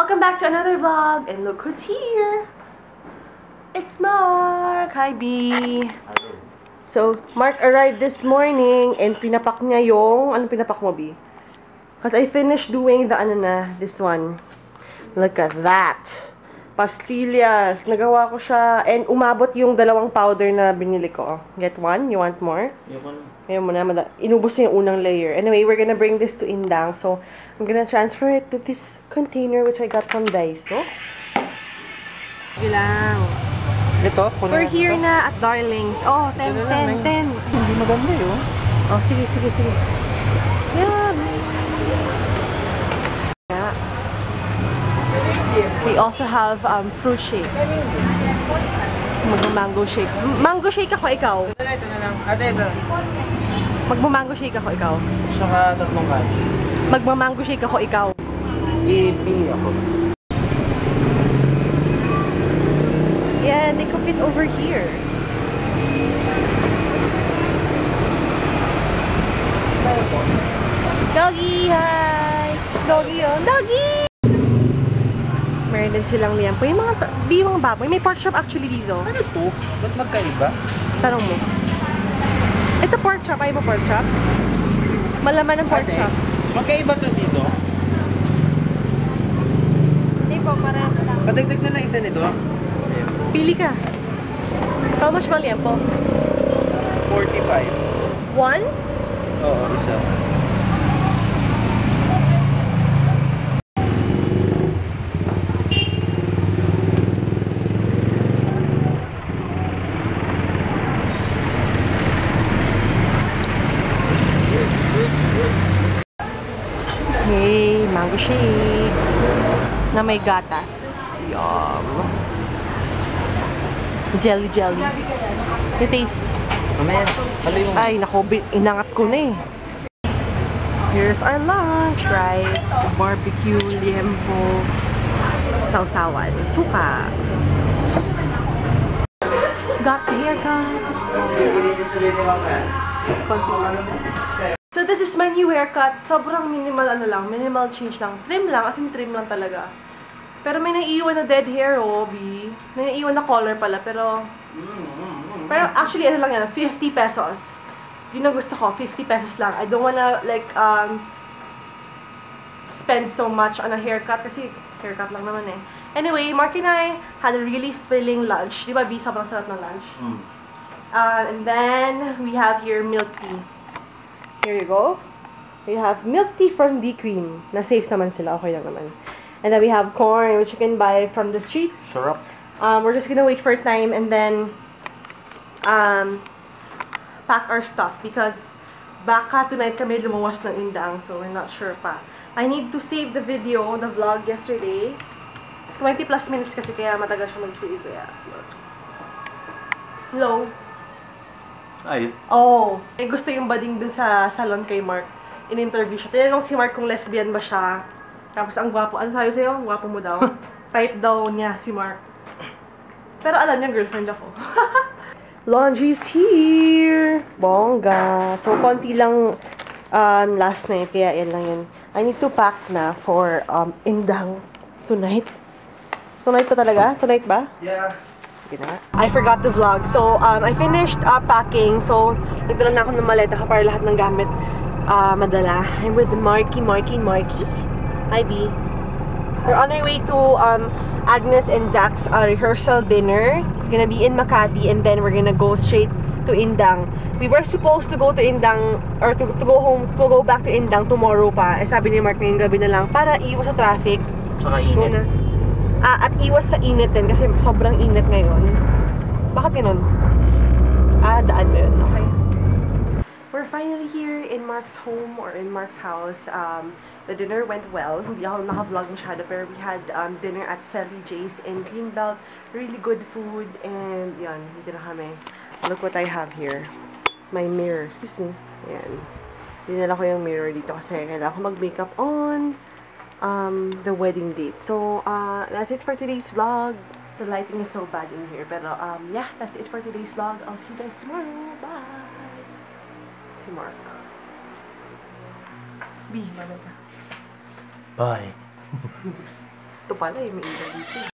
Welcome back to another vlog, and look who's here! It's Mark! Hi, B! So, Mark arrived this morning, and pinapak niya yung... Anong pinapak mo, B? Because I finished doing the, this one. Look at that! Pastillas! Nagawa ko siya, and umabot yung dalawang powder na binili ko. Get one? You want more? Ayaw mo na, inubos niya yung unang layer. Anyway, we're gonna bring this to Indang. So, I'm gonna transfer it to this container which I got from Daiso. Bilang. Ito? We're here na at Darlings. Oh, 10, 10, 10. Hindi maganda yun. Oh, sige. Yeah. We also have fruit shakes. Mag-mango shake. Mango shake ako, ikaw. Ito na lang. Ate, ito. Mag-mango shake ako, ikaw. Saka tatlong kanin. Mag-mango shake ako, ikaw. I-pili ako. Yeah, they cook it over here. Doggy, hi! Doggy, oh. Doggy! Meron din silang liampo. Yung mga baboy. May pork chop actually dito. Ano to? Ba't magkaiba? Tanong mo. Ito pork chop. Ayaw mo pork chop? Malaman ng pork chop. Magkaiba to dito? Hindi po, parehas lang. Padagdag na lang isa nito. Pili ka. How much ba liampo? 45. One? Oo, isa. Hey, mango shake na may gatas. Yum. Jelly. The taste. Mamaya, haloy mo. Ay, naku, inangat ko na eh. Here's our lunch. Rice, barbecue, liempo, sausawan, suka. Got the haircut. So this is my new haircut. Sobrang minimal minimal change lang. Trim lang, as in trim lang talaga. Pero may naiiwan na dead hair, oh, B. May naiiwan na color pala, pero actually, ano lang yan, 50 pesos. Yun ang gusto ko, 50 pesos lang. I don't wanna, like, spend so much on a haircut, kasi haircut lang naman eh. Anyway, Mark and I had a really filling lunch. Di ba, B? Sobrang sarap ng lunch. And then, we have here milk tea. Here you go. We have milk tea from D-Cream. Na-safe naman sila. Okay lang naman. And then we have corn, which you can buy from the streets. Sarap. We're just gonna wait for time and then pack our stuff because baka tonight kami lumuwas ng Indang, so we're not sure pa. I need to save the video, the vlog yesterday. 20 plus minutes kasi kaya matagal siya mag-save. Kaya, hello? Ay. Oh, may gusto yung bading dun sa salon kay Mark. In-interview siya. Tinanong si Mark kung lesbian ba siya. Tapos ang gwapo. Ano sabi sa'yo? Ang gwapo mo daw. Type daw niya si Mark. Pero alam niya, girlfriend ako. Laundry's here! Bongga! So, konti lang last night. Kaya yan lang yan. I need to pack na for Indang tonight. Tonight pa talaga? Tonight ba? Yeah. I forgot the vlog. So, I finished packing. So, nagdala na ako ng maleta para lahat ng gamit madala. I'm with Marky. Hi, B. We're on our way to Agnes and Zach's rehearsal dinner. It's gonna be in Makati, and then we're gonna go straight to Indang. We were supposed to go to Indang, or to go back to Indang tomorrow pa. Eh, sabi ni Mark ngayong gabi na lang para iwas sa traffic. Saka init. At iwas sa init din kasi sobrang init ngayon. Bakit ganun? Daan ba yun? Okay. We're finally here in Mark's home or in Mark's house. The dinner went well. Hindi ako naka-vlog masyado pero we had dinner at Felly J's in Greenbelt. Really good food and yan, dito na kami. Look what I have here. My mirror. Excuse me. Ayan. Dinala ko yung mirror dito kasi kailangan ko mag-makeup on the wedding date. So, that's it for today's vlog. The lighting is so bad in here. Pero, yeah, that's it for today's vlog. I'll see you guys tomorrow. Bye! Si Mark. B, mama. Bye. Ito pala, may ilaw dito.